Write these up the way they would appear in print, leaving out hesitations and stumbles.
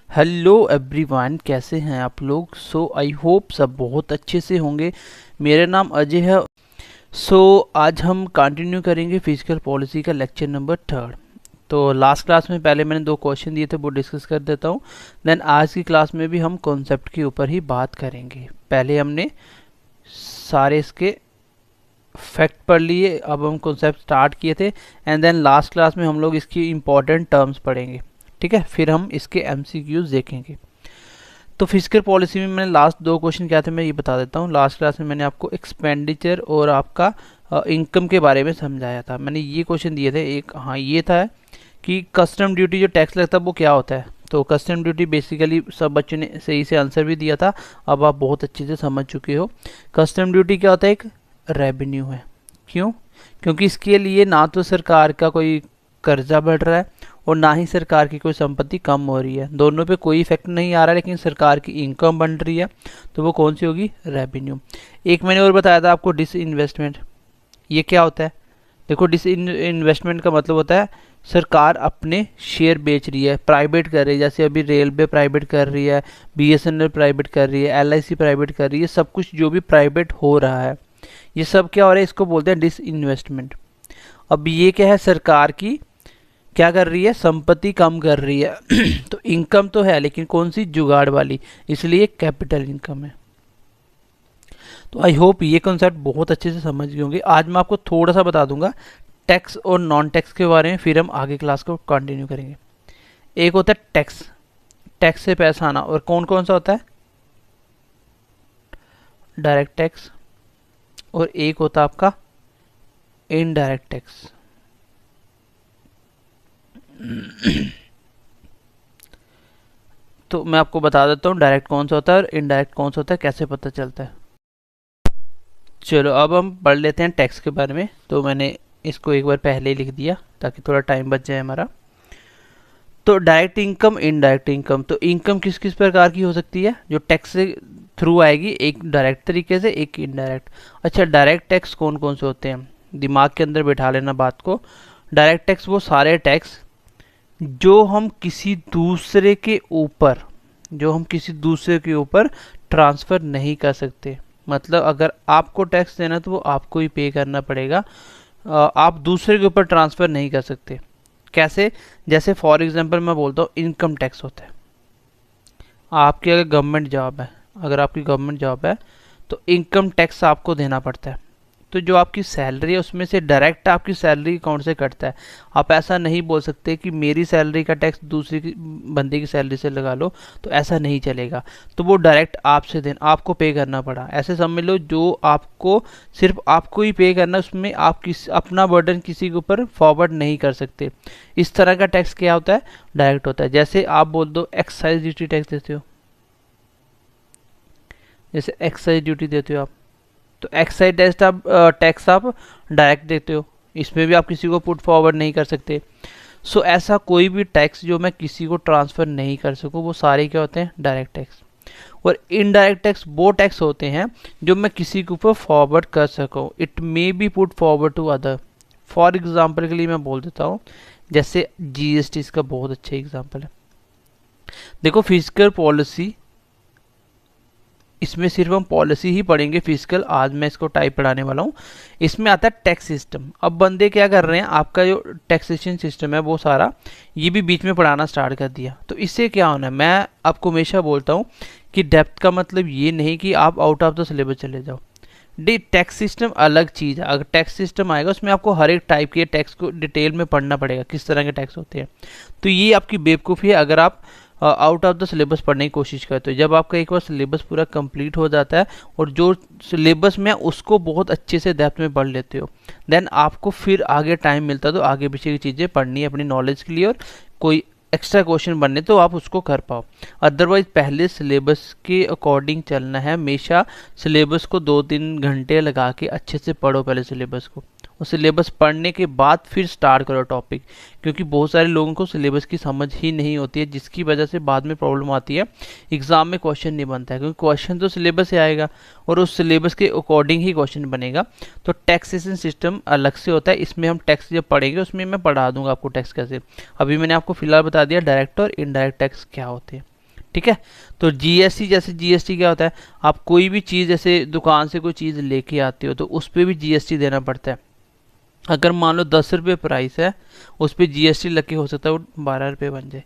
Hello everyone, कैसे हैं आप लोग। आई होप सब बहुत अच्छे से होंगे। मेरा नाम अजय है। आज हम कंटिन्यू करेंगे फिजिकल पॉलिसी का लेक्चर नंबर 3। तो लास्ट क्लास में पहले मैंने 2 क्वेश्चन दिए थे, वो डिस्कस कर देता हूँ। देन आज की क्लास में भी हम कॉन्सेप्ट के ऊपर ही बात करेंगे। पहले हमने सारे इसके फैक्ट पढ़ लिए, अब हम कॉन्सेप्ट स्टार्ट किए थे। एंड देन लास्ट क्लास में हम लोग इसकी इम्पॉर्टेंट टर्म्स पढ़ेंगे। ठीक है, फिर हम इसके एमसीक्यूज देखेंगे। तो फिजिकल पॉलिसी में मैंने लास्ट 2 क्वेश्चन क्या थे मैं ये बता देता हूँ। लास्ट क्लास में मैंने आपको एक्सपेंडिचर और आपका इनकम के बारे में समझाया था। मैंने ये क्वेश्चन दिए थे, एक हाँ ये था कि कस्टम ड्यूटी जो टैक्स लगता है वो क्या होता है। तो कस्टम ड्यूटी बेसिकली सब बच्चों ने सही से आंसर भी दिया था, अब आप बहुत अच्छे से समझ चुके हो। कस्टम ड्यूटी क्या होता है, एक रेवेन्यू है। क्यों? क्योंकि इसके लिए ना तो सरकार का कोई कर्जा बढ़ रहा है और ना ही सरकार की कोई संपत्ति कम हो रही है, दोनों पे कोई इफेक्ट नहीं आ रहा है, लेकिन सरकार की इनकम बन रही है। तो वो कौन सी होगी? रेवेन्यू। एक मैंने और बताया था आपको, डिस इन्वेस्टमेंट। ये क्या होता है? देखो, डिस इन्वेस्टमेंट का मतलब होता है सरकार अपने शेयर बेच रही है, प्राइवेट कर रही है। जैसे अभी रेलवे प्राइवेट कर रही है, बीएसएनएल प्राइवेट कर रही है, एलआईसी प्राइवेट कर रही है। सब कुछ जो भी प्राइवेट हो रहा है, ये सब क्या हो रहा है, इसको बोलते हैं डिस इन्वेस्टमेंट। अब ये क्या है, सरकार की क्या कर रही है, संपत्ति कम कर रही है। तो इनकम तो है, लेकिन कौन सी? जुगाड़ वाली, इसलिए कैपिटल इनकम है। तो आई होप ये कॉन्सेप्ट बहुत अच्छे से समझ गए होंगे। आज मैं आपको थोड़ा सा बता दूंगा टैक्स और नॉन टैक्स के बारे में, फिर हम आगे क्लास को कंटिन्यू करेंगे। एक होता है टैक्स, टैक्स से पैसा आना। और कौन कौन सा होता है? Direct tax. और एक होता है आपका इनडायरेक्ट टैक्स। तो मैं आपको बता देता हूँ डायरेक्ट कौन सा होता है और इनडायरेक्ट कौन सा होता है, कैसे पता चलता है। चलो अब हम पढ़ लेते हैं टैक्स के बारे में। तो मैंने इसको एक बार पहले ही लिख दिया ताकि थोड़ा टाइम बच जाए हमारा। तो डायरेक्ट इनकम, इनडायरेक्ट इनकम। तो इनकम किस किस प्रकार की हो सकती है जो टैक्स से थ्रू आएगी? एक डायरेक्ट तरीके से, एक इनडायरेक्ट। अच्छा, डायरेक्ट टैक्स कौन कौन से होते हैं, दिमाग के अंदर बैठा लेना बात को। डायरेक्ट टैक्स वो सारे टैक्स जो हम किसी दूसरे के ऊपर ट्रांसफ़र नहीं कर सकते। मतलब अगर आपको टैक्स देना तो वो आपको ही पे करना पड़ेगा, आप दूसरे के ऊपर ट्रांसफ़र नहीं कर सकते। कैसे? जैसे फॉर एग्जांपल मैं बोलता हूँ, इनकम टैक्स होता है। आपकी अगर गवर्नमेंट जॉब है, तो इनकम टैक्स आपको देना पड़ता है। तो जो आपकी सैलरी है उसमें से डायरेक्ट आपकी सैलरी अकाउंट से कटता है। आप ऐसा नहीं बोल सकते कि मेरी सैलरी का टैक्स दूसरी बंदे की सैलरी से लगा लो, तो ऐसा नहीं चलेगा। तो वो डायरेक्ट आपसे देना, आपको पे करना पड़ा। ऐसे समझ लो जो आपको सिर्फ आपको ही पे करना, उसमें आप अपना बर्डन किसी के ऊपर फॉरवर्ड नहीं कर सकते। इस तरह का टैक्स क्या होता है? डायरेक्ट होता है। जैसे आप बोल दो एक्साइज ड्यूटी टैक्स देते हो, जैसे एक्साइज ड्यूटी देते हो आप, तो एक्साइज टैक्स आप डायरेक्ट देते हो, इसमें भी आप किसी को पुट फॉरवर्ड नहीं कर सकते। ऐसा कोई भी टैक्स जो मैं किसी को ट्रांसफ़र नहीं कर सकूँ, वो सारे क्या होते हैं? Direct tax. और इनडायरेक्ट टैक्स वो टैक्स होते हैं जो मैं किसी के ऊपर फॉरवर्ड कर सकूँ। It may be put forward to other. For example के लिए मैं बोल देता हूँ, जैसे जीएसटी इसका बहुत अच्छा एग्जाम्पल है। देखो, फिजिकल पॉलिसी, इसमें सिर्फ हम पॉलिसी ही पढ़ेंगे फिजिकल। आज मैं इसको टाइप पढ़ाने वाला हूँ। इसमें आता है टैक्स सिस्टम। अब बंदे क्या कर रहे हैं, आपका जो टैक्सेशन सिस्टम है वो सारा ये भी बीच में पढ़ाना स्टार्ट कर दिया। तो इससे क्या होना है, मैं आपको हमेशा बोलता हूँ कि डेप्थ का मतलब ये नहीं कि आप आउट ऑफ द सिलेबस चले जाओ। टैक्स सिस्टम अलग चीज़ है। अगर टैक्स सिस्टम आएगा उसमें आपको हर एक टाइप के टैक्स को डिटेल में पढ़ना पड़ेगा, किस तरह के टैक्स होते हैं। तो ये आपकी बेवकूफ़ी है अगर आप आउट ऑफ द सिलेबस पढ़ने की कोशिश करते हो। जब आपका एक बार सिलेबस पूरा कंप्लीट हो जाता है और जो सिलेबस में उसको बहुत अच्छे से डेप्थ में पढ़ लेते हो, देन आपको फिर आगे टाइम मिलता है तो आगे पीछे की चीज़ें पढ़नी है अपनी नॉलेज के लिए, और कोई एक्स्ट्रा क्वेश्चन बनने तो आप उसको कर पाओ। अदरवाइज पहले सिलेबस के अकॉर्डिंग चलना है। हमेशा सिलेबस को 2-3 घंटे लगा के अच्छे से पढ़ो पहले सिलेबस को, और सिलेबस पढ़ने के बाद फिर स्टार्ट करो टॉपिक। क्योंकि बहुत सारे लोगों को सिलेबस की समझ ही नहीं होती है, जिसकी वजह से बाद में प्रॉब्लम आती है, एग्जाम में क्वेश्चन नहीं बनता है। क्योंकि क्वेश्चन तो सिलेबस से आएगा और उस सिलेबस के अकॉर्डिंग ही क्वेश्चन बनेगा। तो टैक्सेशन सिस्टम अलग से होता है, इसमें हम टैक्स जब पढ़ेंगे उसमें मैं पढ़ा दूंगा आपको टैक्स कैसे। अभी मैंने आपको फिलहाल बता दिया डायरेक्ट और इनडायरेक्ट टैक्स क्या होते हैं। ठीक है। तो जीएसटी, जैसे जीएसटी क्या होता है, आप कोई भी चीज़ जैसे दुकान से कोई चीज़ लेके आते हो तो उस पर भी जीएसटी देना पड़ता है। अगर मान लो 10 रुपये प्राइस है, उस पर जीएसटी लग के हो सकता है वो 12 रुपये बन जाए।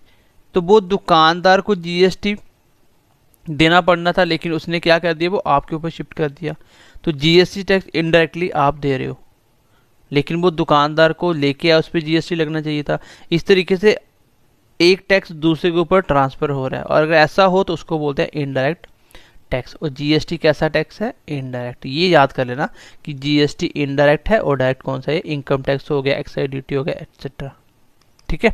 तो वो दुकानदार को जीएसटी देना पड़ना था, लेकिन उसने क्या कर दिया, वो आपके ऊपर शिफ्ट कर दिया। तो जीएसटी टैक्स इनडायरेक्टली आप दे रहे हो, लेकिन वो दुकानदार को लेके आया, उस पर जीएसटी लगना चाहिए था। इस तरीके से एक टैक्स दूसरे के ऊपर ट्रांसफर हो रहा है, और अगर ऐसा हो तो उसको बोलते हैं इनडायरेक्ट टैक्स। और जीएसटी कैसा टैक्स है, इनडायरेक्ट। ये याद कर लेना कि जीएसटी इनडायरेक्ट है और डायरेक्ट कौन सा है, इनकम टैक्स हो गया, एक्साइज ड्यूटी हो गया, एटसेट्रा। ठीक है।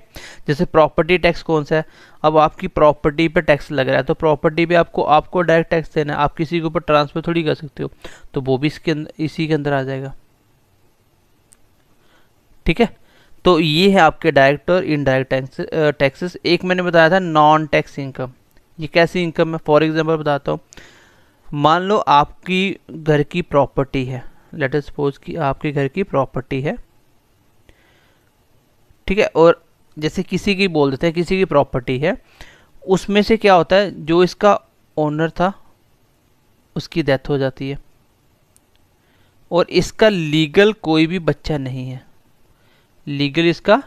जैसे प्रॉपर्टी टैक्स कौन सा है, अब आपकी प्रॉपर्टी पे टैक्स लग रहा है तो प्रॉपर्टी पे आपको डायरेक्ट टैक्स देना है, आप किसी के ऊपर ट्रांसफर थोड़ी कर सकते हो, तो वो भी इसी के अंदर आ जाएगा। ठीक है। तो ये है आपके डायरेक्ट और इनडायरेक्ट टैक्सेस। एक मैंने बताया था नॉन टैक्स इनकम। ये कैसी इनकम है, फॉर एग्जांपल बताता हूँ। मान लो आपकी घर की प्रॉपर्टी है, लेट अस सपोज कि आपके घर की प्रॉपर्टी है, ठीक है। और जैसे किसी की बोल देते हैं, किसी की प्रॉपर्टी है, उसमें से क्या होता है, जो इसका ओनर था उसकी डेथ हो जाती है, और इसका लीगल कोई भी बच्चा नहीं है, लीगल इसका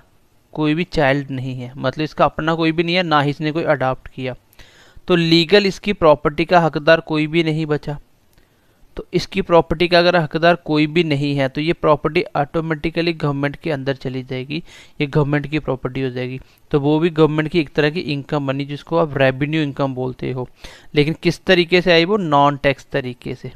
कोई भी चाइल्ड नहीं है, मतलब इसका अपना कोई भी नहीं है, ना ही इसने कोई अडॉप्ट किया। तो लीगल इसकी प्रॉपर्टी का हकदार कोई भी नहीं बचा। तो इसकी प्रॉपर्टी का अगर हकदार कोई भी नहीं है तो ये प्रॉपर्टी ऑटोमेटिकली गवर्नमेंट के अंदर चली जाएगी, ये गवर्नमेंट की प्रॉपर्टी हो जाएगी। तो वो भी गवर्नमेंट की एक तरह की इनकम बनी, जिसको आप रेवेन्यू इनकम बोलते हो। लेकिन किस तरीके से आई, वो नॉन टैक्स तरीके से।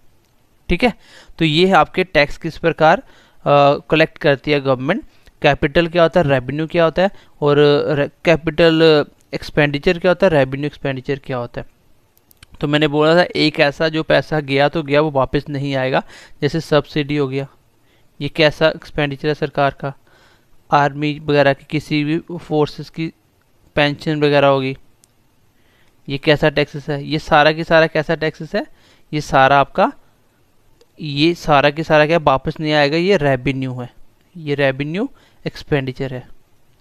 ठीक है। तो ये है आपके टैक्स किस प्रकार कलेक्ट करती है गवर्नमेंट। कैपिटल क्या होता है, रेवेन्यू क्या होता है, और कैपिटल एक्सपेंडिचर क्या होता है, रेवेन्यू एक्सपेंडिचर क्या होता है। तो मैंने बोला था एक ऐसा जो पैसा गया तो गया, वो वापस नहीं आएगा। जैसे सब्सिडी हो गया, ये कैसा एक्सपेंडिचर है सरकार का। आर्मी वगैरह की किसी भी फोर्सेस की पेंशन वगैरह होगी, ये कैसा टैक्सेस है, ये सारा की सारा कैसा टैक्सेस है, ये सारा आपका, ये सारा की सारा क्या वापस नहीं आएगा, ये रेवेन्यू है, ये रेवेन्यू एक्सपेंडिचर है,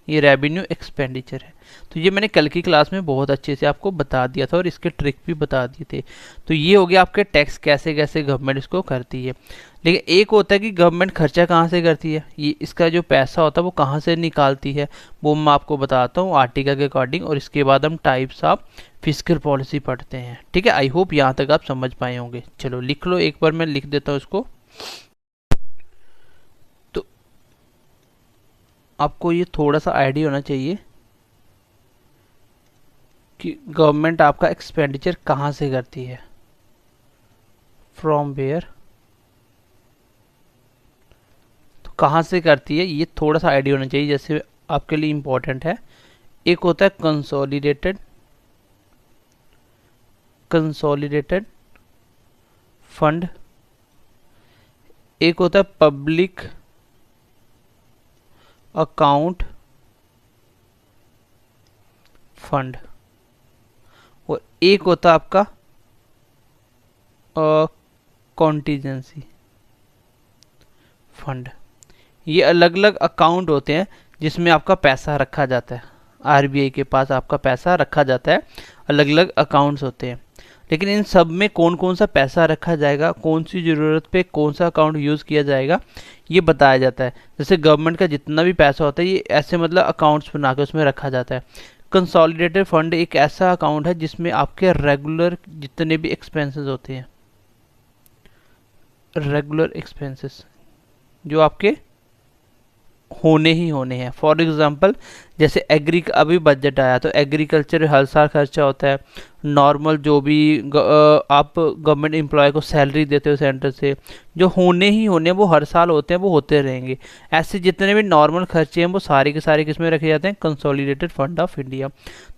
ये रेवेन्यू एक्सपेंडिचर है। तो ये मैंने कल की क्लास में बहुत अच्छे से आपको बता दिया था और इसके ट्रिक भी बता दिए थे। तो ये हो गया आपके टैक्स कैसे कैसे गवर्नमेंट इसको करती है। लेकिन एक होता है कि गवर्नमेंट खर्चा कहाँ से करती है, ये इसका जो पैसा होता है वो कहाँ से निकालती है, वो मैं आपको बताता हूँ आर्टिकल के अकॉर्डिंग, और इसके बाद हम टाइप्स ऑफ फिस्कल पॉलिसी पढ़ते हैं। ठीक है। आई होप यहाँ तक आप समझ पाए होंगे। चलो लिख लो, एक बार मैं लिख देता हूँ इसको। आपको ये थोड़ा सा आइडिया होना चाहिए कि गवर्नमेंट आपका एक्सपेंडिचर कहाँ से करती है, फ्रॉम वेयर, तो कहाँ से करती है, ये थोड़ा सा आइडिया होना चाहिए, जैसे आपके लिए इम्पोर्टेंट है। एक होता है कंसोलिडेटेड फंड, एक होता है पब्लिक अकाउंट फंड, और एक होता है आपका कॉन्टीजेंसी फंड। ये अलग अलग अकाउंट होते हैं जिसमें आपका पैसा रखा जाता है, आरबीआई के पास आपका पैसा रखा जाता है, अलग अलग अकाउंट्स होते हैं। लेकिन इन सब में कौन कौन सा पैसा रखा जाएगा, कौन सी ज़रूरत पे कौन सा अकाउंट यूज़ किया जाएगा, ये बताया जाता है। जैसे गवर्नमेंट का जितना भी पैसा होता है ये ऐसे मतलब अकाउंट्स बना के उसमें रखा जाता है। कंसोलिडेटेड फंड एक ऐसा अकाउंट है जिसमें आपके रेगुलर जितने भी एक्सपेंसेस होते हैं, रेगुलर एक्सपेंसेस जो आपके होने ही होने हैं। फॉर एग्जांपल जैसे अभी बजट आया तो एग्रीकल्चर हर साल खर्चा होता है। नॉर्मल जो भी आप गवर्नमेंट एम्प्लॉय को सैलरी देते हो सेंटर से, जो होने ही होने वो हर साल होते हैं, वो होते रहेंगे। ऐसे जितने भी नॉर्मल खर्चे हैं वो सारे के सारे किस में रखे जाते हैं, कंसोलिडेटेड फंड ऑफ इंडिया।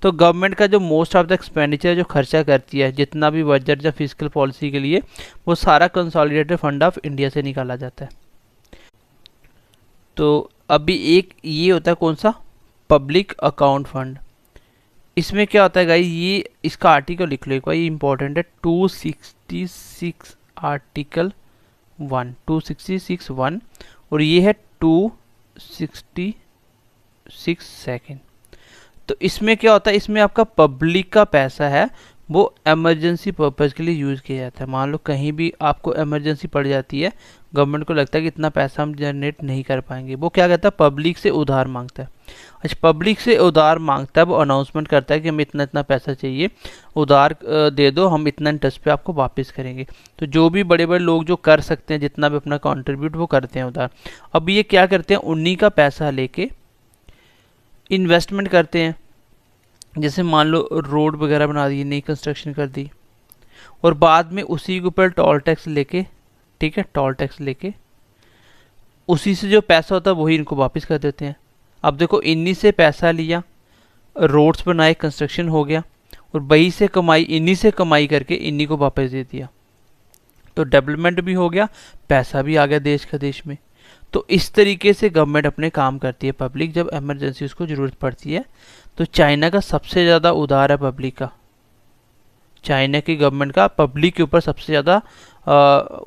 तो गवर्नमेंट का जो मोस्ट ऑफ द एक्सपेंडिचर जो खर्चा करती है, जितना भी बजट या फिजिकल पॉलिसी के लिए, वो सारा कंसोलिडेटेड फंड ऑफ इंडिया से निकाला जाता है। तो अभी एक ये होता है कौन सा, पब्लिक अकाउंट फंड। इसमें क्या होता है गाइस, ये इसका आर्टिकल लिख लो एक बार, ये इंपॉर्टेंट है। 266 आर्टिकल 1, 266(1) और ये है 266 सेकेंड। तो इसमें क्या होता है, इसमें आपका पब्लिक का पैसा है वो इमरजेंसी पर्पज़ के लिए यूज़ किया जाता है। मान लो कहीं भी आपको इमरजेंसी पड़ जाती है, गवर्नमेंट को लगता है कि इतना पैसा हम जनरेट नहीं कर पाएंगे, वो क्या कहता है, पब्लिक से उधार मांगता है। अच्छा, पब्लिक से उधार मांगता है, वो अनाउंसमेंट करता है कि हमें इतना इतना पैसा चाहिए, उधार दे दो, हम इतना इंटरेस्ट पे आपको वापस करेंगे। तो जो भी बड़े बड़े लोग जो कर सकते हैं, जितना भी अपना कंट्रीब्यूट, वो करते हैं उधार। अब ये क्या करते हैं, उन्हीं का पैसा लेके इन्वेस्टमेंट करते हैं। जैसे मान लो रोड वगैरह बना दी, नई कंस्ट्रक्शन कर दी, और बाद में उसी के ऊपर टोल टैक्स लेके, ठीक है, टोल टैक्स लेके उसी से जो पैसा होता है वही इनको वापस कर देते हैं। अब देखो, इन्हीं से पैसा लिया, रोड्स बनाए, कंस्ट्रक्शन हो गया, और वही से कमाई, इन्हीं से कमाई करके इन्हीं को वापस दे दिया। तो डेवलपमेंट भी हो गया, पैसा भी आ गया देश का देश में। तो इस तरीके से गवर्नमेंट अपने काम करती है। पब्लिक जब इमरजेंसी उसको ज़रूरत पड़ती है, तो चाइना का सबसे ज़्यादा उधार है पब्लिक का। चाइना की गवर्नमेंट का पब्लिक के ऊपर सबसे ज़्यादा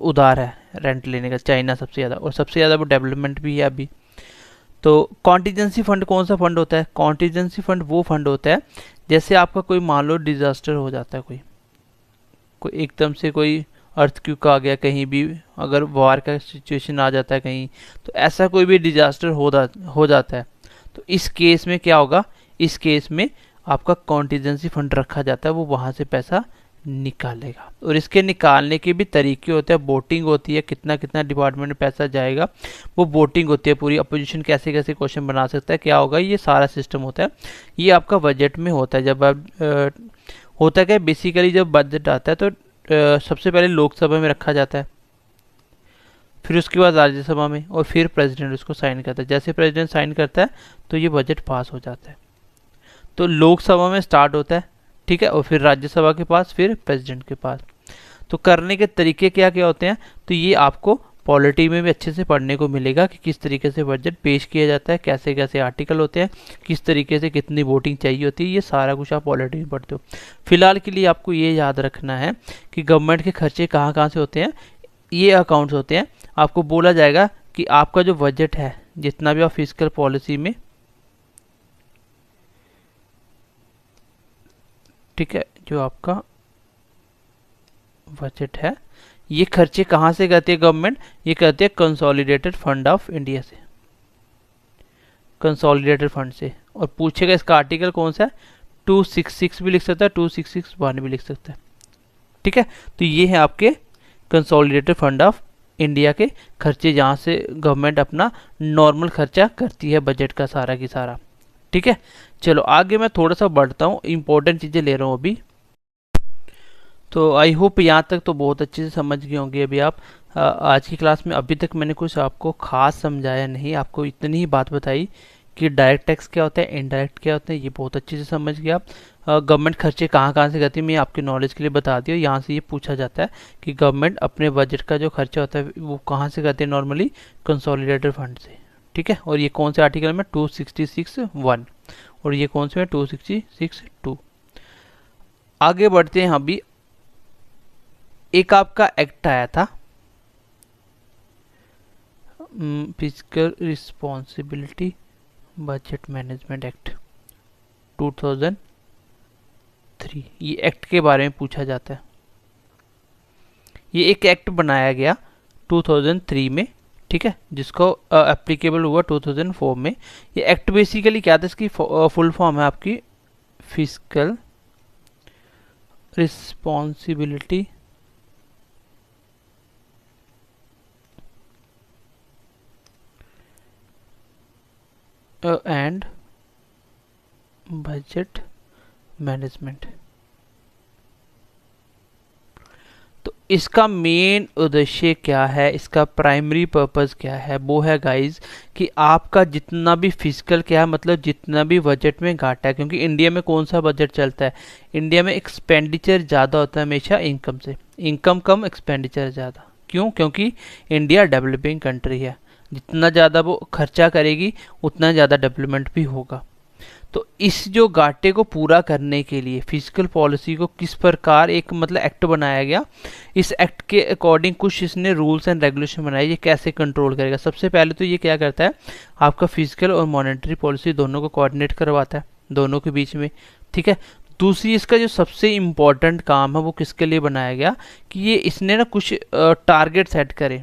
उधार है, रेंट लेने का, चाइना सबसे ज़्यादा, और सबसे ज़्यादा वो डेवलपमेंट भी है अभी। तो कॉन्टीजेंसी फंड कौन सा फंड होता है, कॉन्टीजेंसी फंड वो फंड होता है जैसे आपका कोई मान लो डिजास्टर हो जाता है, कोई एकदम से कोई अर्थक्वेक आ गया कहीं भी, अगर वार का सिचुएशन आ जाता है कहीं, तो ऐसा कोई भी डिजास्टर हो जाता है, तो इस केस में क्या होगा, इस केस में आपका कॉन्टीजेंसी फंड रखा जाता है, वो वहाँ से पैसा निकालेगा। और इसके निकालने के भी तरीके होते हैं, वोटिंग होती है, कितना कितना डिपार्टमेंट में पैसा जाएगा, वो वोटिंग होती है पूरी। अपोजिशन कैसे कैसे क्वेश्चन बना सकता है, क्या होगा, ये सारा सिस्टम होता है। ये आपका बजट में होता है। जब आप होता है क्या, बेसिकली जब बजट आता है तो सबसे पहले लोकसभा में रखा जाता है, फिर उसके बाद राज्यसभा में, और फिर प्रेसिडेंट उसको साइन करता है। जैसे प्रेसिडेंट साइन करता है तो ये बजट पास हो जाता है। तो लोकसभा में स्टार्ट होता है, ठीक है, और फिर राज्यसभा के पास, फिर प्रेसिडेंट के पास। तो करने के तरीके क्या क्या होते हैं, तो ये आपको पॉलिटी में भी अच्छे से पढ़ने को मिलेगा कि किस तरीके से बजट पेश किया जाता है, कैसे कैसे आर्टिकल होते हैं, किस तरीके से कितनी वोटिंग चाहिए होती है, ये सारा कुछ आप पॉलिटी में पढ़ते हो। फिलहाल के लिए आपको ये याद रखना है कि गवर्नमेंट के खर्चे कहाँ कहाँ से होते हैं, ये अकाउंट्स होते हैं। आपको बोला जाएगा कि आपका जो बजट है, जितना भी आप फिजिकल पॉलिसी में, ठीक है, जो आपका बजट है, ये खर्चे कहाँ से करती है गवर्नमेंट, ये करती है कंसोलिडेटेड फंड ऑफ इंडिया से, कंसोलिडेटेड फंड से। और पूछेगा इसका आर्टिकल कौन सा है, 266 भी लिख सकता है, 2661 भी लिख सकता है, ठीक है। तो ये है आपके कंसोलिडेटेड फंड ऑफ इंडिया के खर्चे, जहाँ से गवर्नमेंट अपना नॉर्मल खर्चा करती है बजट का सारा की सारा, ठीक है। चलो आगे मैं थोड़ा सा बढ़ता हूँ, इंपॉर्टेंट चीज़ें ले रहा हूँ अभी। तो आई होप यहाँ तक तो बहुत अच्छे से समझ गए होंगे अभी आप। आज की क्लास में अभी तक मैंने कुछ आपको खास समझाया नहीं, आपको इतनी ही बात बताई कि डायरेक्ट टैक्स क्या होता है, इनडायरेक्ट क्या होता है, ये बहुत अच्छे से समझ गए आप। गवर्नमेंट खर्चे कहाँ कहाँ से करती है, मैं आपके नॉलेज के लिए बता दिया। यहाँ से ये पूछा जाता है कि गवर्नमेंट अपने बजट का जो खर्चा होता है वो कहाँ से करती है, नॉर्मली कंसोलिडेटेड फंड से, ठीक है। और ये कौन से आर्टिकल में, 266(1), और ये कौन से में, 266(2). आगे बढ़ते हैं। अभी एक आपका एक्ट आया था, physical responsibility budget management act 2003। ये एक्ट के बारे में पूछा जाता है। ये एक एक्ट बनाया गया 2003 में, ठीक है, जिसको एप्लीकेबल हुआ 2004 में। ये एक्ट बेसिकली क्या था, इसकी फुल फॉर्म है आपकी physical responsibility and budget management. तो इसका मेन उद्देश्य क्या है, इसका प्राइमरी पर्पस क्या है, वो है गाइज कि आपका जितना भी फिजिकल क्या है, मतलब जितना भी बजट में घाटा है, क्योंकि इंडिया में कौन सा बजट चलता है, इंडिया में एक्सपेंडिचर ज़्यादा होता है हमेशा इनकम से, इनकम कम एक्सपेंडिचर ज़्यादा। क्यों, क्योंकि इंडिया डेवलपिंग कंट्री है, जितना ज़्यादा वो खर्चा करेगी उतना ज़्यादा डेवलपमेंट भी होगा। तो इस जो घाटे को पूरा करने के लिए फिजिकल पॉलिसी को किस प्रकार एक मतलब एक्ट बनाया गया, इस एक्ट के अकॉर्डिंग कुछ इसने रूल्स एंड रेगुलेशन बनाए, ये कैसे कंट्रोल करेगा। सबसे पहले तो ये क्या करता है, आपका फिजिकल और मॉनेटरी पॉलिसी दोनों को कोऑर्डिनेट करवाता है, दोनों के बीच में, ठीक है। दूसरी इसका जो सबसे इम्पोर्टेंट काम है वो किसके लिए बनाया गया कि ये इसने ना कुछ टारगेट सेट करे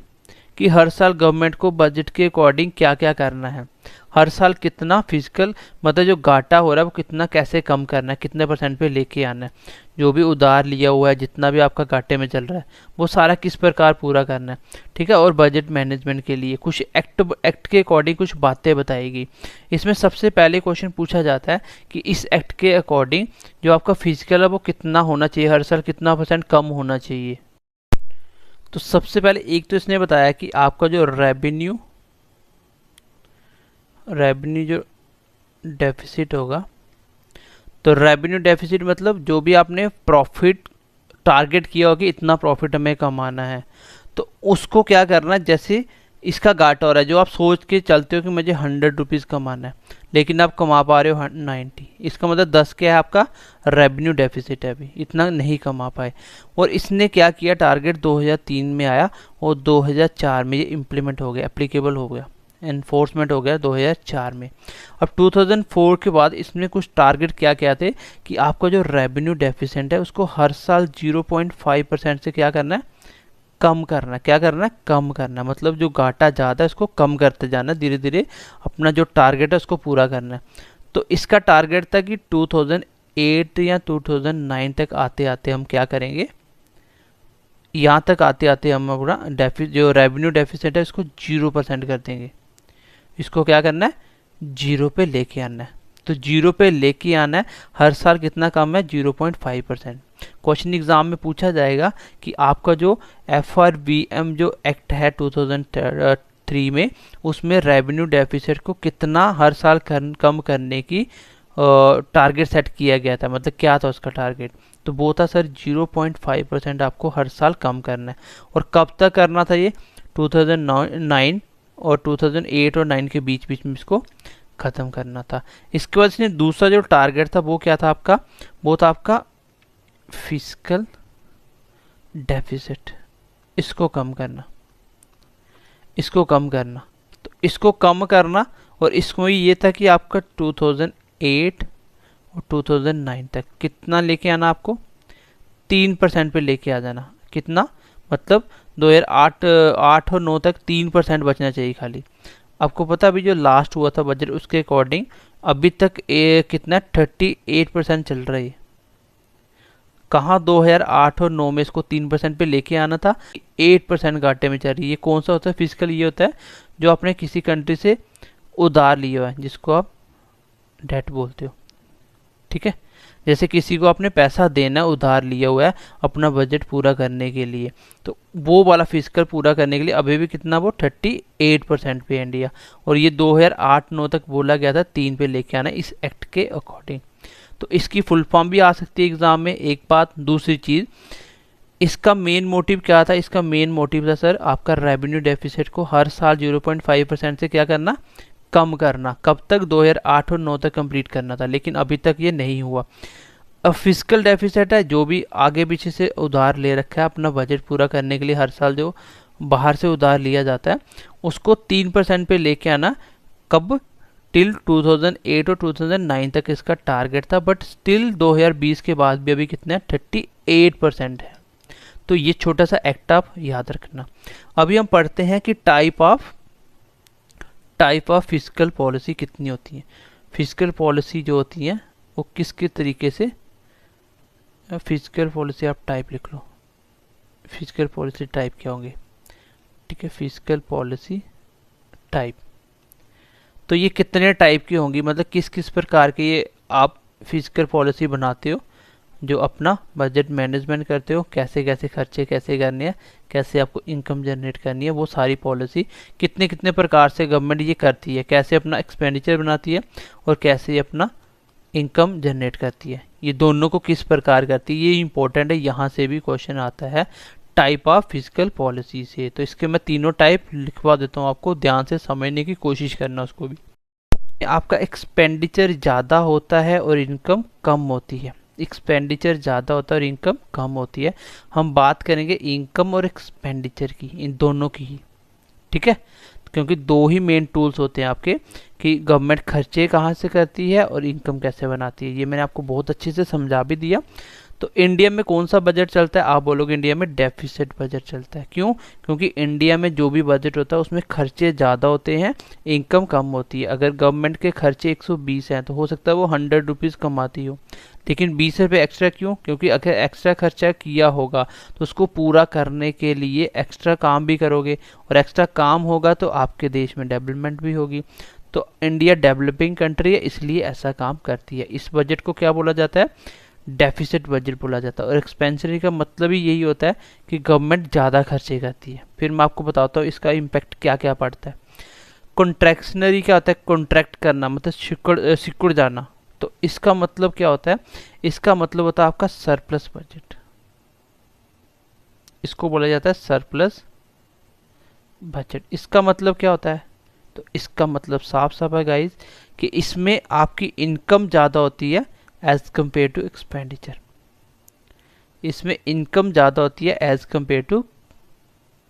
कि हर साल गवर्नमेंट को बजट के अकॉर्डिंग क्या क्या करना है, हर साल कितना फिजिकल मतलब जो घाटा हो रहा है वो कितना कैसे कम करना है, कितने % पे लेके आना है, जो भी उधार लिया हुआ है जितना भी आपका घाटे में चल रहा है वो सारा किस प्रकार पूरा करना है, ठीक है। और बजट मैनेजमेंट के लिए कुछ एक्ट के अकॉर्डिंग कुछ बातें बताएगी। इसमें सबसे पहले क्वेश्चन पूछा जाता है कि इस एक्ट के अकॉर्डिंग जो आपका फिजिकल है वो कितना होना चाहिए, हर साल कितना % कम होना चाहिए। तो सबसे पहले एक तो इसने बताया कि आपका जो रेवेन्यू जो डेफिसिट होगा, तो रेवेन्यू डेफिसिट मतलब जो भी आपने प्रॉफिट टारगेट किया होगा कि इतना प्रॉफिट हमें कमाना है, तो उसको क्या करना है, जैसे इसका घाटा हो रहा है, जो आप सोच के चलते हो कि मुझे 100 रुपीज़ कमाना है लेकिन आप कमा पा रहे हो 90, इसका मतलब 10 क्या है आपका रेवेन्यू डेफिसिट है, अभी इतना नहीं कमा पाए। और इसने क्या किया, टारगेट 2003 में आया और 2004 में ये इम्प्लीमेंट हो गया, एप्लीकेबल हो गया, एनफोर्समेंट हो गया 2004 में। अब 2004 के बाद इसमें कुछ टारगेट क्या क्या थे कि आपका जो रेवेन्यू डेफिसिट है उसको हर साल 0.5% से क्या करना है, कम करना। क्या करना है, कम करना, मतलब जो घाटा ज़्यादा है उसको कम करते जाना, धीरे धीरे अपना जो टारगेट है उसको पूरा करना है। तो इसका टारगेट था कि 2008 या 2009 तक आते आते हम क्या करेंगे, यहाँ तक आते आते हम अपना जो रेवेन्यू डेफिसिट है इसको 0% कर देंगे। इसको क्या करना है, 0 पे लेके आना है। तो 0 पे लेके आना है, हर साल कितना कम है, 0.5%। क्वेश्चन एग्जाम में पूछा जाएगा कि आपका जो FRBM जो एक्ट है 2003 में, उसमें रेवेन्यू डेफिसिट को कितना हर साल कम करने की टारगेट सेट किया गया था, मतलब क्या था उसका टारगेट, तो वो था सर 0.5% आपको हर साल कम करना है। और कब तक करना था ये, 2009 और 2008 और 9 के बीच बीच में इसको ख़त्म करना था। इसके बाद इसने दूसरा जो टारगेट था वो क्या था आपका, वो था आपका फिस्कल डेफिसिट, इसको कम करना, इसको कम करना। तो इसको कम करना, और इसमें ये था कि आपका 2008 और 2009 तक कितना लेके आना, आपको 3% पे लेके आ जाना। कितना मतलब 2008 और 9 तक 3% बचना चाहिए खाली। आपको पता अभी जो लास्ट हुआ था बजट उसके अकॉर्डिंग अभी तक कितना 38% चल रहा है। कहाँ 2008 और 9 में इसको 3% पे लेके आना था, 8% घाटे में चल रही है। ये कौन सा होता है, फिजिकल ये होता है जो आपने किसी कंट्री से उधार लिया हुआ है, जिसको आप डेट बोलते हो, ठीक है। जैसे किसी को आपने पैसा देना उधार लिया हुआ है अपना बजट पूरा करने के लिए, तो वो वाला फिजिकल पूरा करने के लिए अभी भी कितना, वो 38% पे इंडिया। और ये 2008-9 तक बोला गया था 3 पे लेके आना इस एक्ट के अकॉर्डिंग। तो इसकी फुल फॉर्म भी आ सकती है एग्जाम में, एक बात। दूसरी चीज़, इसका मेन मोटिव क्या था, इसका मेन मोटिव था सर आपका रेवेन्यू डेफिसिट को हर साल 0.5% से क्या करना, कम करना। कब तक, 2008 और 9 तक कंप्लीट करना था, लेकिन अभी तक ये नहीं हुआ। अब फिजिकल डेफिसिट है, जो भी आगे पीछे से उधार ले रखा है अपना बजट पूरा करने के लिए, हर साल जो बाहर से उधार लिया जाता है उसको 3% पे लेके आना। कब, टिल 2008 और 2009 तक इसका टारगेट था, बट स्टिल 2020 के बाद भी अभी कितना 38% है। तो ये छोटा सा एक्ट आप याद रखना। अभी हम पढ़ते हैं कि टाइप ऑफ फिजिकल पॉलिसी कितनी होती है। फिजिकल पॉलिसी जो होती है वो किस किस तरीके से, फिजिकल पॉलिसी आप टाइप लिख लो, फिजिकल पॉलिसी टाइप क्या होंगे, ठीक है। फिजिकल पॉलिसी टाइप, तो ये कितने टाइप की होंगी, मतलब किस किस प्रकार के ये आप फिजिकल पॉलिसी बनाते हो जो अपना बजट मैनेजमेंट करते हो, कैसे कैसे खर्चे कैसे करने हैं, कैसे आपको इनकम जनरेट करनी है, वो सारी पॉलिसी कितने कितने प्रकार से गवर्नमेंट ये करती है, कैसे अपना एक्सपेंडिचर बनाती है और कैसे अपना इनकम जनरेट करती है, ये दोनों को किस प्रकार करती है, ये इंपॉर्टेंट है। यहाँ से भी क्वेश्चन आता है टाइप ऑफ फिजिकल पॉलिसी से। तो इसके मैं तीनों टाइप लिखवा देता हूँ, आपको ध्यान से समझने की कोशिश करना उसको भी। आपका एक्सपेंडिचर ज़्यादा होता है और इनकम कम होती है, एक्सपेंडिचर ज़्यादा होता है और इनकम कम होती है। हम बात करेंगे इनकम और एक्सपेंडिचर की, इन दोनों की ही, ठीक है। क्योंकि दो ही मेन टूल्स होते हैं आपके कि गवर्नमेंट खर्चे कहाँ से करती है और इनकम कैसे बनाती है। ये मैंने आपको बहुत अच्छे से समझा भी दिया। तो इंडिया में कौन सा बजट चलता है? आप बोलोगे इंडिया में डेफिसिट बजट चलता है। क्यों? क्योंकि इंडिया में जो भी बजट होता है उसमें खर्चे ज़्यादा होते हैं, इनकम कम होती है। अगर गवर्नमेंट के खर्चे 120 हैं तो हो सकता है वो 100 रुपीज़ कमाती हो, लेकिन 20 रुपये एक्स्ट्रा क्यों? क्योंकि अगर एक्स्ट्रा खर्चा किया होगा तो उसको पूरा करने के लिए एक्स्ट्रा काम भी करोगे, और एक्स्ट्रा काम होगा तो आपके देश में डेवलपमेंट भी होगी। तो इंडिया डेवलपिंग कंट्री है, इसलिए ऐसा काम करती है। इस बजट को क्या बोला जाता है? डेफिसिट बजट बोला जाता है। और एक्सपेंशनरी का मतलब ही यही होता है कि गवर्नमेंट ज़्यादा खर्चे करती है। फिर मैं आपको बताता हूँ इसका इम्पैक्ट क्या क्या पड़ता है। कॉन्ट्रैक्शनरी क्या होता है? कॉन्ट्रैक्ट करना मतलब सिकुड़ जाना। तो इसका मतलब क्या होता है? इसका मतलब होता है आपका सरप्लस बजट। इसको बोला जाता है सरप्लस बजट। इसका मतलब क्या होता है? तो इसका मतलब साफ साफ है गाइज कि इसमें आपकी इनकम ज़्यादा होती है एज कंपेयर टू एक्सपेंडिचर। इसमें इनकम ज़्यादा होती है एज कंपेयर टू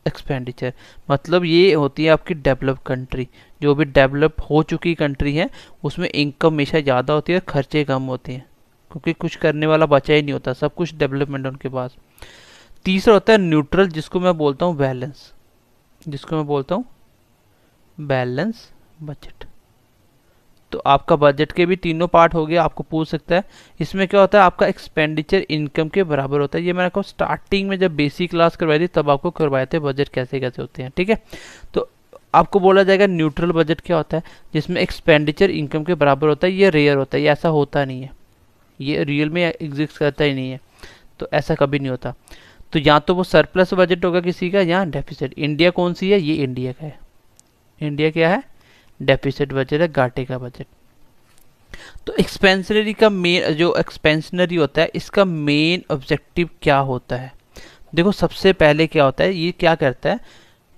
एक्सपेंडिचर। मतलब ये होती है आपकी डेवलप कंट्री। जो भी डेवलप हो चुकी कंट्री है उसमें इनकम हमेशा ज़्यादा होती है, खर्चे कम होते हैं, क्योंकि कुछ करने वाला बचा ही नहीं होता, सब कुछ डेवलपमेंट है उनके पास। तीसरा होता है न्यूट्रल, जिसको मैं बोलता हूँ बैलेंस, जिसको मैं बोलता हूँ बैलेंस बजट। तो आपका बजट के भी तीनों पार्ट हो गया। आपको पूछ सकता है इसमें क्या होता है? आपका एक्सपेंडिचर इनकम के बराबर होता है। ये मैंने आपको स्टार्टिंग में जब बेसिक क्लास करवाई थी तब आपको करवाए थे बजट कैसे कैसे होते हैं, ठीक है। तो आपको बोला जाएगा न्यूट्रल बजट क्या होता है? जिसमें एक्सपेंडिचर इनकम के बराबर होता है। ये रेयर होता है, ये ऐसा होता नहीं है, ये रियल में एग्जिस्ट करता ही नहीं है, तो ऐसा कभी नहीं होता। तो या तो वो सरप्लस बजट होगा किसी का या डेफिसिट। इंडिया कौन सी है? ये इंडिया का है। इंडिया क्या है? डेफिसिट बजट है, घाटे का बजट। तो एक्सपेंशनरी का मेन जो एक्सपेंशनरी होता है इसका मेन ऑब्जेक्टिव क्या होता है? देखो सबसे पहले क्या होता है, ये क्या करता है,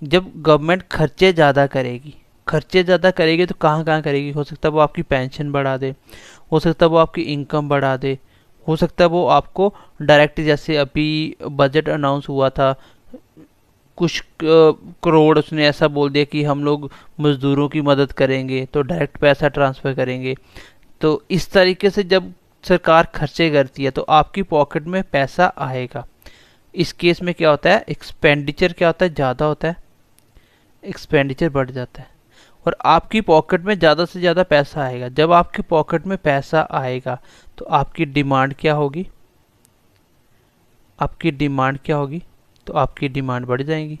जब गवर्नमेंट खर्चे ज़्यादा करेगी, खर्चे ज़्यादा करेगी तो कहाँ कहाँ करेगी? हो सकता है वो आपकी पेंशन बढ़ा दे, हो सकता है वो आपकी इनकम बढ़ा दे, हो सकता है वो आपको डायरेक्ट, जैसे अभी बजट अनाउंस हुआ था, कुछ करोड़ उसने ऐसा बोल दिया कि हम लोग मजदूरों की मदद करेंगे तो डायरेक्ट पैसा ट्रांसफ़र करेंगे। तो इस तरीके से जब सरकार खर्चे करती है तो आपकी पॉकेट में पैसा आएगा। इस केस में क्या होता है? एक्सपेंडिचर क्या होता है? ज़्यादा होता है, एक्सपेंडिचर बढ़ जाता है और आपकी पॉकेट में ज़्यादा से ज़्यादा पैसा आएगा। जब आपकी पॉकेट में पैसा आएगा तो आपकी डिमांड क्या होगी? आपकी डिमांड क्या होगी? तो आपकी डिमांड बढ़ जाएगी,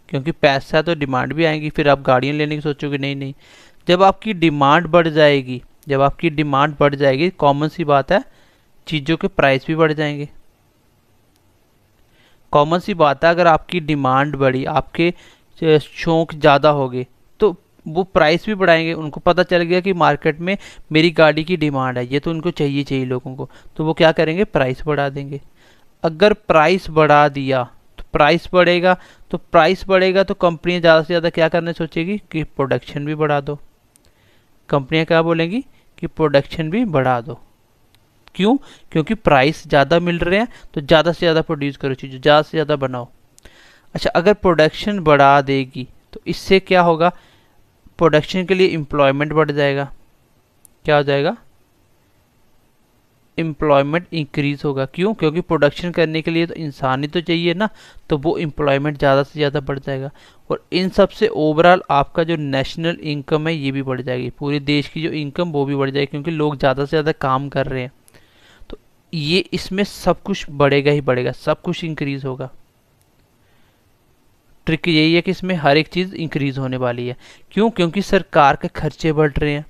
क्योंकि पैसा तो डिमांड भी आएगी। फिर आप गाड़ियाँ लेने की सोचोगे, नहीं नहीं। जब आपकी डिमांड बढ़ जाएगी, जब आपकी डिमांड बढ़ जाएगी, कॉमन सी बात है चीज़ों के प्राइस भी बढ़ जाएंगे। कॉमन सी बात है अगर आपकी डिमांड बढ़ी, आपके शौक ज़्यादा हो गए तो वो प्राइस भी बढ़ाएंगे। उनको पता चल गया कि मार्केट में मेरी गाड़ी की डिमांड है, ये तो उनको चाहिए चाहिए लोगों को, तो वो क्या करेंगे? प्राइस बढ़ा देंगे। अगर प्राइस बढ़ा दिया तो प्राइस बढ़ेगा, तो प्राइस बढ़ेगा तो कंपनियां ज़्यादा से ज़्यादा क्या करने सोचेगी? कि प्रोडक्शन भी बढ़ा दो। कंपनियां क्या बोलेंगी? कि प्रोडक्शन भी बढ़ा दो। क्यों? क्योंकि प्राइस ज़्यादा मिल रहे हैं तो ज़्यादा से ज़्यादा प्रोड्यूस करो, चीज़ें ज़्यादा से ज़्यादा बनाओ। अच्छा, अगर प्रोडक्शन बढ़ा देगी तो इससे क्या होगा? प्रोडक्शन के लिए एम्प्लॉयमेंट बढ़ जाएगा। क्या हो जाएगा? एम्प्लॉयमेंट इंक्रीज होगा। क्यों? क्योंकि प्रोडक्शन करने के लिए तो इंसान ही तो चाहिए ना, तो वो एम्प्लॉयमेंट ज़्यादा से ज़्यादा बढ़ जाएगा। और इन सब से ओवरऑल आपका जो नेशनल इनकम है ये भी बढ़ जाएगी। पूरे देश की जो इनकम वो भी बढ़ जाएगी, क्योंकि लोग ज़्यादा से ज़्यादा काम कर रहे हैं। तो ये इसमें सब कुछ बढ़ेगा ही बढ़ेगा, सब कुछ इंक्रीज होगा। ट्रिक यही है कि इसमें हर एक चीज़ इंक्रीज होने वाली है। क्यों? क्योंकि सरकार के खर्चे बढ़ रहे हैं,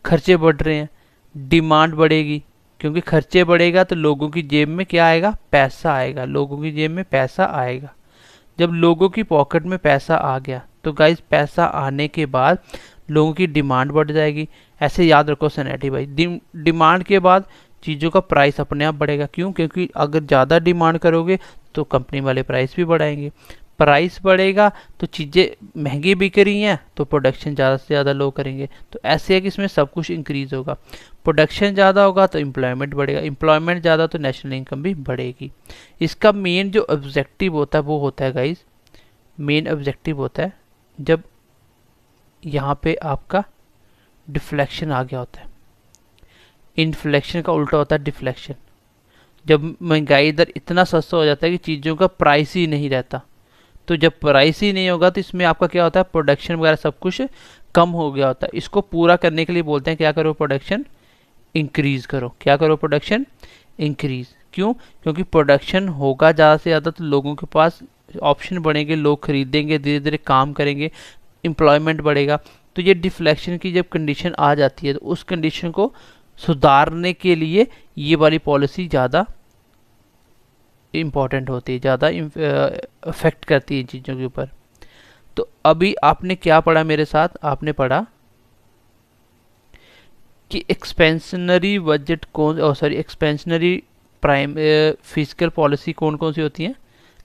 खर्चे बढ़ रहे हैं, डिमांड बढ़ेगी। क्योंकि खर्चे बढ़ेगा तो लोगों की जेब में क्या आएगा? पैसा आएगा। लोगों की जेब में पैसा आएगा। जब लोगों की पॉकेट में पैसा आ गया तो गाइस पैसा आने के बाद लोगों की डिमांड बढ़ जाएगी। ऐसे याद रखो सनेटी भाई, डिमांड के बाद चीज़ों का प्राइस अपने आप बढ़ेगा। क्यों? क्योंकि अगर ज़्यादा डिमांड करोगे तो कंपनी वाले प्राइस भी बढ़ाएंगे। प्राइस बढ़ेगा तो चीज़ें महंगी बिक रही हैं तो प्रोडक्शन ज़्यादा से ज़्यादा लोग करेंगे। तो ऐसे है कि इसमें सब कुछ इंक्रीज़ होगा। प्रोडक्शन ज़्यादा होगा तो एम्प्लॉयमेंट बढ़ेगा, एम्प्लॉयमेंट ज़्यादा तो नेशनल इनकम भी बढ़ेगी। इसका मेन जो ऑब्जेक्टिव होता है वो होता है गाइस, मेन ऑब्जेक्टिव होता है जब यहाँ पे आपका डिफ्लेक्शन आ गया होता है। इन्फ्लेक्शन का उल्टा होता है डिफ्लेक्शन। जब महंगाई दर इतना सस्ता हो जाता है कि चीज़ों का प्राइस ही नहीं रहता। तो जब प्राइस ही नहीं होगा तो इसमें आपका क्या होता है, प्रोडक्शन वगैरह सब कुछ कम हो गया होता है। इसको पूरा करने के लिए बोलते हैं क्या करो, प्रोडक्शन इंक्रीज करो। क्या करो, प्रोडक्शन इंक्रीज। क्यों? क्योंकि प्रोडक्शन होगा ज़्यादा से ज़्यादा तो लोगों के पास ऑप्शन बढ़ेंगे, लोग खरीदेंगे, धीरे धीरे काम करेंगे, एम्प्लॉयमेंट बढ़ेगा। तो ये डिफ्लेक्शन की जब कंडीशन आ जाती है तो उस कंडीशन को सुधारने के लिए ये वाली पॉलिसी ज़्यादा इम्पॉर्टेंट होती है, ज़्यादा अफेक्ट करती है इन चीज़ों के ऊपर। तो अभी आपने क्या पढ़ा मेरे साथ, आपने पढ़ा कि expansionary budget expansionary prime physical policy कौन कौन सी होती हैं,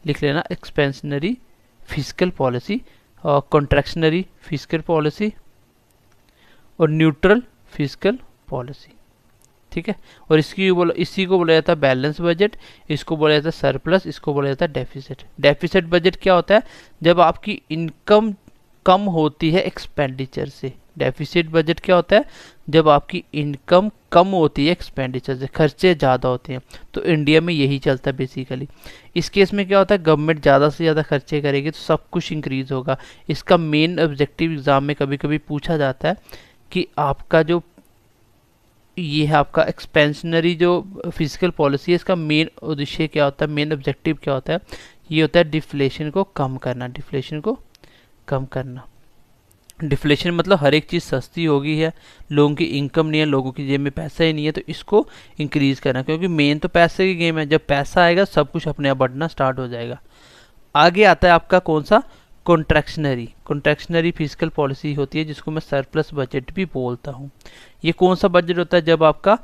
लिख लेना। एक्सपेंशनरी फिजिकल पॉलिसी और कॉन्ट्रैक्शनरी फिजिकल पॉलिसी और न्यूट्रल फिजिकल पॉलिसी। ठीक है। और इसी को बोला जाता है बैलेंस बजट, इसको बोला जाता है सरप्लस, इसको बोला जाता है डेफिसिट। डेफिसिट बजट क्या होता है, जब आपकी इनकम कम होती है एक्सपेंडिचर से। डेफिसिट बजट क्या होता है, जब आपकी इनकम कम होती है एक्सपेंडिचर से, खर्चे ज़्यादा होते हैं। तो इंडिया में यही चलता है बेसिकली। इस केस में क्या होता है, गवर्नमेंट ज़्यादा से ज़्यादा खर्चे करेगी तो सब कुछ इंक्रीज होगा। इसका मेन ऑब्जेक्टिव एग्जाम में कभी कभी पूछा जाता है कि आपका जो ये है आपका एक्सपेंशनरी जो फिजिकल पॉलिसी है, इसका मेन उद्देश्य क्या होता है, मेन ऑब्जेक्टिव क्या होता है, ये होता है डिफ्लेशन को कम करना। डिफ्लेशन को कम करना। डिफ्लेशन मतलब हर एक चीज़ सस्ती हो गई है, लोगों की इनकम नहीं है, लोगों की जेब में पैसा ही नहीं है, तो इसको इंक्रीज करना। क्योंकि मेन तो पैसे की गेम है, जब पैसा आएगा सब कुछ अपने आप बढ़ना स्टार्ट हो जाएगा। आगे आता है आपका कौन सा, कॉन्ट्रैक्शनरी। कॉन्ट्रैक्शनरी फिजिकल पॉलिसी होती है जिसको मैं सरप्लस बजट भी बोलता हूँ। ये कौन सा बजट होता है, जब आपका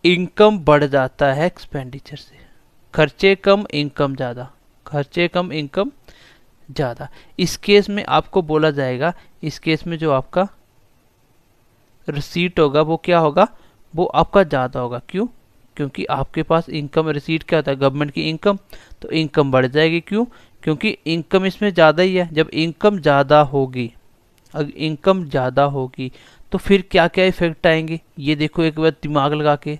इनकम बढ़ जाता है एक्सपेंडिचर से। खर्चे कम इनकम ज़्यादा, खर्चे कम इनकम ज़्यादा। इस केस में आपको बोला जाएगा, इस केस में जो आपका रिसीट होगा वो क्या होगा, वो आपका ज़्यादा होगा। क्यों? क्योंकि आपके पास इनकम, रिसीट क्या होता है, गवर्नमेंट की इनकम, तो इनकम बढ़ जाएगी। क्यों? क्योंकि इनकम इसमें ज़्यादा ही है। जब इनकम ज़्यादा होगी, अगर इनकम ज़्यादा होगी तो फिर क्या क्या इफेक्ट आएंगे, ये देखो एक बार दिमाग लगा के।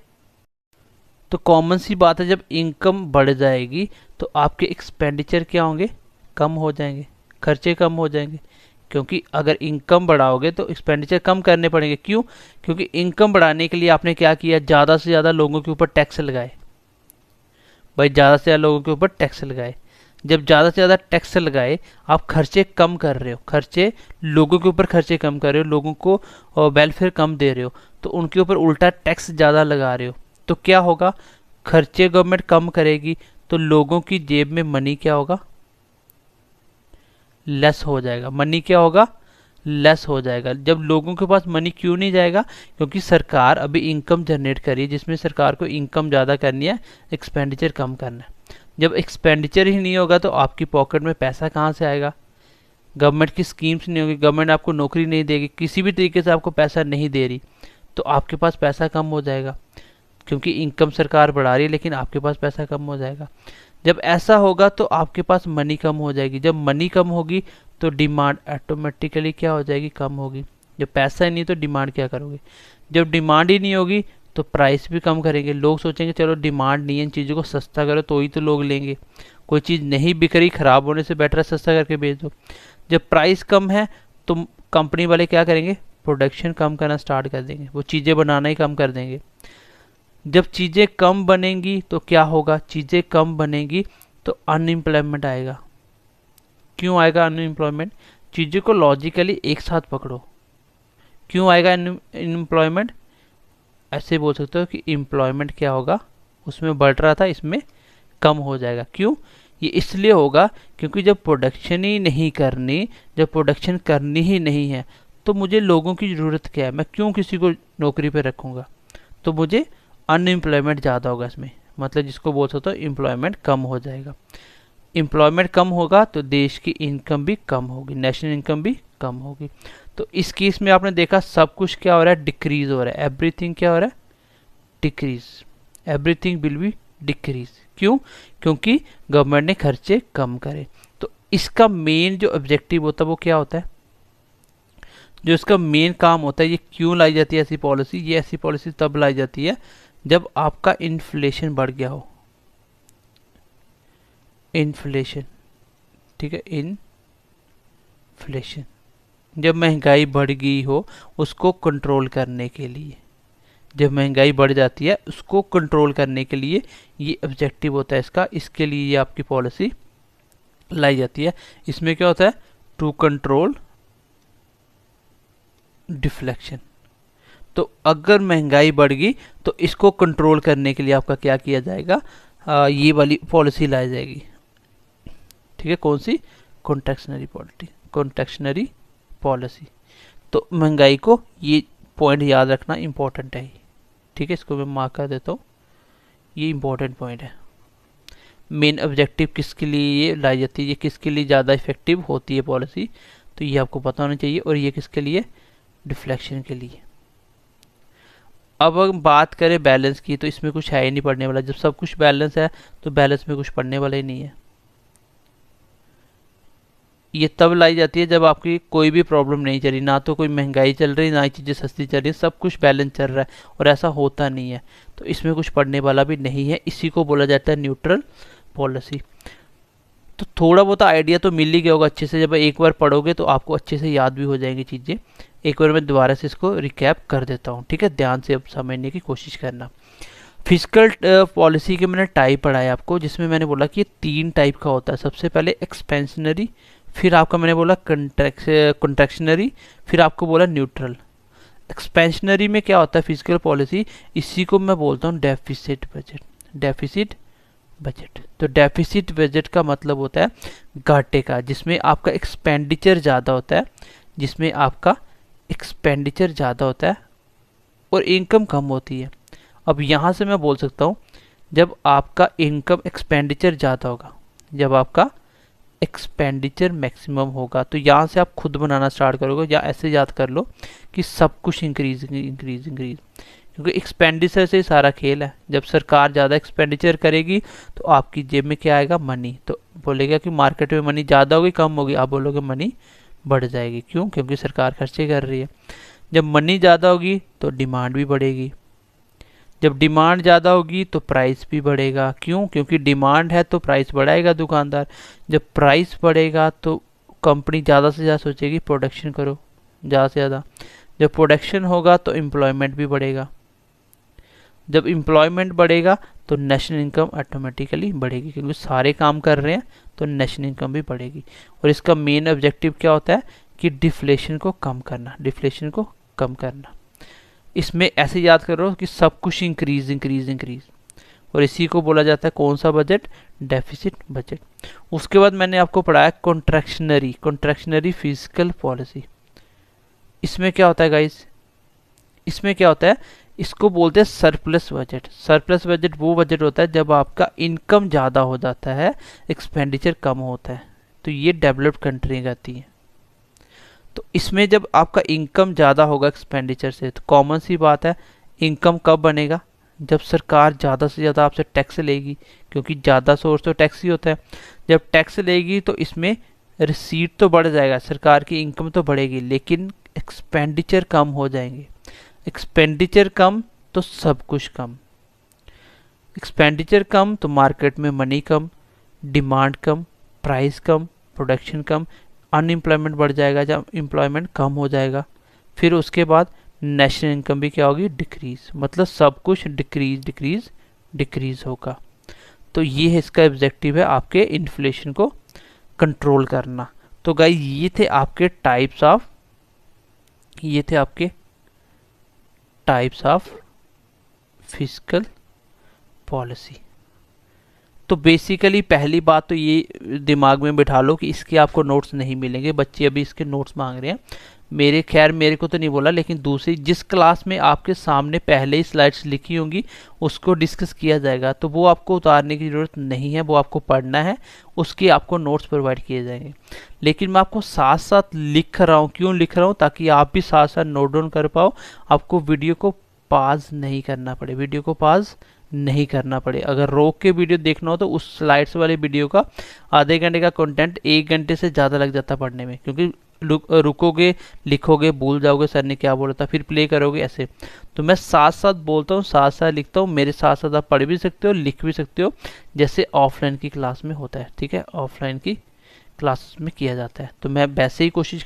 तो कॉमन सी बात है, जब इनकम बढ़ जाएगी तो आपके एक्सपेंडिचर क्या होंगे, कम हो जाएंगे, खर्चे कम हो जाएंगे। क्योंकि अगर इनकम बढ़ाओगे तो एक्सपेंडिचर कम करने पड़ेंगे। क्यों? क्योंकि इनकम बढ़ाने के लिए आपने क्या किया, ज़्यादा से ज़्यादा लोगों के ऊपर टैक्स लगाए। भाई ज़्यादा से ज़्यादा लोगों के ऊपर टैक्स लगाए। जब ज़्यादा से ज़्यादा टैक्स लगाए, आप खर्चे कम कर रहे हो, खर्चे लोगों के ऊपर खर्चे कम कर रहे हो, लोगों को वेलफेयर कम दे रहे हो, तो उनके ऊपर उल्टा टैक्स ज़्यादा लगा रहे हो। तो क्या होगा, खर्चे गवर्नमेंट कम करेगी तो लोगों की जेब में मनी क्या होगा, लेस हो जाएगा। मनी क्या होगा, लेस हो जाएगा। जब लोगों के पास मनी क्यों नहीं जाएगा, क्योंकि सरकार अभी इनकम जनरेट कर रही है, जिसमें सरकार को इनकम ज़्यादा करनी है, एक्सपेंडिचर कम करना है। जब एक्सपेंडिचर ही नहीं होगा तो आपकी पॉकेट में पैसा कहाँ से आएगा, गवर्नमेंट की स्कीम्स नहीं होगी, गवर्नमेंट आपको नौकरी नहीं देगी, किसी भी तरीके से आपको पैसा नहीं दे रही, तो आपके पास पैसा कम हो जाएगा। क्योंकि इनकम सरकार बढ़ा रही है लेकिन आपके पास पैसा कम हो जाएगा। जब ऐसा होगा तो आपके पास मनी कम हो जाएगी। जब मनी कम होगी तो डिमांड ऑटोमेटिकली क्या हो जाएगी, कम होगी। जब पैसा ही नहीं तो डिमांड क्या करोगे, जब डिमांड ही नहीं होगी तो प्राइस भी कम करेंगे। लोग सोचेंगे चलो डिमांड नहीं है, इन चीज़ों को सस्ता करो तो ही तो लोग लेंगे। कोई चीज़ नहीं बिक रही, ख़राब होने से बेटर है सस्ता करके बेच दो। जब प्राइस कम है तो कंपनी वाले क्या करेंगे, प्रोडक्शन कम करना स्टार्ट कर देंगे, वो चीज़ें बनाना ही कम कर देंगे। जब चीज़ें कम बनेंगी तो क्या होगा, चीज़ें कम बनेंगी तो अनएम्प्लॉयमेंट आएगा। क्यों आएगा अनएम्प्लॉयमेंट, चीज़ों को लॉजिकली एक साथ पकड़ो। क्यों आएगा अनएम्प्लॉयमेंट, ऐसे बोल सकते हो कि एम्प्लॉयमेंट क्या होगा, उसमें बढ़ रहा था इसमें कम हो जाएगा। क्यों? ये इसलिए होगा क्योंकि जब प्रोडक्शन ही नहीं करनी, जब प्रोडक्शन करनी ही नहीं है तो मुझे लोगों की ज़रूरत क्या है, मैं क्यों किसी को नौकरी पे रखूँगा, तो मुझे अनएम्प्लॉयमेंट ज़्यादा होगा इसमें, मतलब जिसको बोल सकते हो एम्प्लॉयमेंट कम हो जाएगा। एम्प्लॉयमेंट कम होगा तो देश की इनकम भी कम होगी, नेशनल इनकम भी कम होगी। तो इस केस में आपने देखा सब कुछ क्या हो रहा है, डिक्रीज हो रहा है। एवरीथिंग क्या हो रहा है, decrease, everything will be decrease. क्यों? क्योंकि गवर्नमेंट ने खर्चे कम करे। तो इसका मेन जो ऑब्जेक्टिव होता है वो क्या होता है, जो इसका मेन काम होता है, ये क्यों लाई जाती है ऐसी पॉलिसी, ये ऐसी पॉलिसी तब लाई जाती है जब आपका इन्फ्लेशन बढ़ गया हो, इन्फ्लेशन, ठीक है, इन्फ्लेशन, जब महंगाई बढ़ गई हो उसको कंट्रोल करने के लिए, जब महंगाई बढ़ जाती है उसको कंट्रोल करने के लिए ये ऑब्जेक्टिव होता है इसका, इसके लिए ये आपकी पॉलिसी लाई जाती है। इसमें क्या होता है, टू कंट्रोल डिफ्लेक्शन। तो अगर महंगाई बढ़ गई तो इसको कंट्रोल करने के लिए आपका क्या किया जाएगा, ये वाली पॉलिसी लाई जाएगी, ठीक है। कौन सी, कॉन्ट्रैक्शनरी पॉलिसी, कॉन्ट्रैक्शनरी पॉलिसी। तो महंगाई को, ये पॉइंट याद रखना इंपॉर्टेंट है, ठीक है, इसको मैं मार्क कर देता हूँ, ये इंपॉर्टेंट पॉइंट है। मेन ऑब्जेक्टिव किसके लिए ये लाई जाती है, ये किसके लिए ज़्यादा इफेक्टिव होती है पॉलिसी, तो ये आपको पता होना चाहिए। और ये किसके लिए, डिफ्लेक्शन के लिए। अब हम बात करें बैलेंस की, तो इसमें कुछ है ही नहीं पढ़ने वाला। जब सब कुछ बैलेंस है तो बैलेंस में कुछ पढ़ने वाला ही नहीं है। ये तब लाई जाती है जब आपकी कोई भी प्रॉब्लम नहीं चल रही, ना तो कोई महंगाई चल रही, ना ही चीज़ें सस्ती चल रही, सब कुछ बैलेंस चल रहा है, और ऐसा होता नहीं है, तो इसमें कुछ पढ़ने वाला भी नहीं है। इसी को बोला जाता है न्यूट्रल पॉलिसी। तो थोड़ा बहुत आइडिया तो मिल ही गया होगा अच्छे से, जब एक बार पढ़ोगे तो आपको अच्छे से याद भी हो जाएंगी चीज़ें। एक बार मैं दोबारा से इसको रिकैप कर देता हूँ, ठीक है, ध्यान से अब समझने की कोशिश करना। फिजिकल पॉलिसी के मैंने टाइप पढ़ाया आपको, जिसमें मैंने बोला कि ये 3 टाइप का होता है। सबसे पहले एक्सपेंशनरी, फिर आपका मैंने बोला कॉन्ट्रैक्शनरी, फिर आपको बोला न्यूट्रल। एक्सपेंशनरी में क्या होता है फिजिकल पॉलिसी, इसी को मैं बोलता हूँ डेफिसिट बजट, डेफिसिट बजट। तो डेफिसिट बजट का मतलब होता है घाटे का, जिसमें आपका एक्सपेंडिचर ज़्यादा होता है, जिसमें आपका एक्सपेंडिचर ज़्यादा होता है और इनकम कम होती है। अब यहाँ से मैं बोल सकता हूँ, जब आपका इनकम एक्सपेंडिचर ज़्यादा होगा, जब आपका एक्सपेंडिचर मैक्सिमम होगा, तो यहाँ से आप खुद बनाना स्टार्ट करोगे, या ऐसे याद कर लो कि सब कुछ इंक्रीज इंक्रीज इंक्रीज, क्योंकि एक्सपेंडिचर से सारा खेल है। जब सरकार ज़्यादा एक्सपेंडिचर करेगी तो आपकी जेब में क्या आएगा, मनी। तो बोलेगा कि मार्केट में मनी ज़्यादा होगी कम होगी, आप बोलोगे मनी बढ़ जाएगी। क्यों, क्योंकि सरकार खर्चे कर रही है। जब मनी ज़्यादा होगी तो डिमांड भी बढ़ेगी, जब डिमांड ज़्यादा होगी तो प्राइस भी बढ़ेगा। क्यों, क्योंकि डिमांड है तो प्राइस बढ़ाएगा दुकानदार। जब प्राइस बढ़ेगा तो कंपनी ज़्यादा से ज़्यादा सोचेगी प्रोडक्शन करो ज़्यादा से ज़्यादा। जब प्रोडक्शन होगा तो एम्प्लॉयमेंट भी बढ़ेगा, जब एम्प्लॉयमेंट बढ़ेगा तो नेशनल इनकम ऑटोमेटिकली बढ़ेगी, क्योंकि सारे काम कर रहे हैं तो नेशनल इनकम भी बढ़ेगी। और इसका मेन ऑब्जेक्टिव क्या होता है कि डिफ्लेशन को कम करना, डिफ्लेशन को कम करना। इसमें ऐसे याद करो कि सब कुछ इंक्रीज इंक्रीज इंक्रीज, और इसी को बोला जाता है कौन सा बजट, डेफिसिट बजट। उसके बाद मैंने आपको पढ़ाया कॉन्ट्रैक्शनरी, कॉन्ट्रैक्शनरी फिजिकल पॉलिसी। इसमें क्या होता है गाइस, इसमें क्या होता है, इसको बोलते हैं सरप्लस बजट। सरप्लस बजट वो बजट होता है जब आपका इनकम ज़्यादा हो जाता है, एक्सपेंडिचर कम होता है, तो ये डेवलप्ड कंट्री कहती है। तो इसमें जब आपका इनकम ज़्यादा होगा एक्सपेंडिचर से, तो कॉमन सी बात है इनकम कब बनेगा, जब सरकार ज़्यादा से ज़्यादा आपसे टैक्स लेगी, क्योंकि ज़्यादा सोर्स तो टैक्स ही होता है। जब टैक्स लेगी तो इसमें रिसीट तो बढ़ जाएगा, सरकार की इनकम तो बढ़ेगी, लेकिन एक्सपेंडिचर कम हो जाएंगे। एक्सपेंडिचर कम तो सब कुछ कम, एक्सपेंडिचर कम तो मार्केट में मनी कम, डिमांड कम, प्राइस कम, प्रोडक्शन कम, अनएम्प्लॉयमेंट बढ़ जाएगा। जब एम्प्लॉयमेंट कम हो जाएगा फिर उसके बाद नेशनल इनकम भी क्या होगी, डिक्रीज, मतलब सब कुछ डिक्रीज डिक्रीज डिक्रीज होगा। तो ये है इसका ऑब्जेक्टिव है, आपके इन्फ्लेशन को कंट्रोल करना। तो गाइस ये थे आपके टाइप्स ऑफ, ये थे आपके टाइप्स ऑफ फिजिकल पॉलिसी। तो बेसिकली पहली बात तो ये दिमाग में बिठा लो कि इसके आपको नोट्स नहीं मिलेंगे। बच्चे अभी इसके नोट्स मांग रहे हैं, मेरे को तो नहीं बोला, लेकिन दूसरी जिस क्लास में आपके सामने पहले ही स्लाइड्स लिखी होंगी उसको डिस्कस किया जाएगा, तो वो आपको उतारने की ज़रूरत नहीं है, वो आपको पढ़ना है, उसके आपको नोट्स प्रोवाइड किए जाएंगे। लेकिन मैं आपको साथ साथ लिख रहा हूँ, क्यों लिख रहा हूँ, ताकि आप भी साथ साथ नोट डाउन कर पाओ, आपको वीडियो को पॉज नहीं करना पड़े, वीडियो को पॉज नहीं करना पड़े। अगर रोक के वीडियो देखना हो तो उस स्लाइड्स वाले वीडियो का आधे घंटे का कंटेंट 1 घंटे से ज़्यादा लग जाता पढ़ने में, क्योंकि रुकोगे, लिखोगे, भूल जाओगे सर ने क्या बोला था, फिर प्ले करोगे ऐसे। तो मैं साथ साथ बोलता हूँ, साथ साथ लिखता हूँ, मेरे साथ साथ आप पढ़ भी सकते हो, लिख भी सकते हो, जैसे ऑफलाइन की क्लास में होता है। ठीक है, ऑफलाइन की क्लास में किया जाता है। तो मैं वैसे ही कोशिश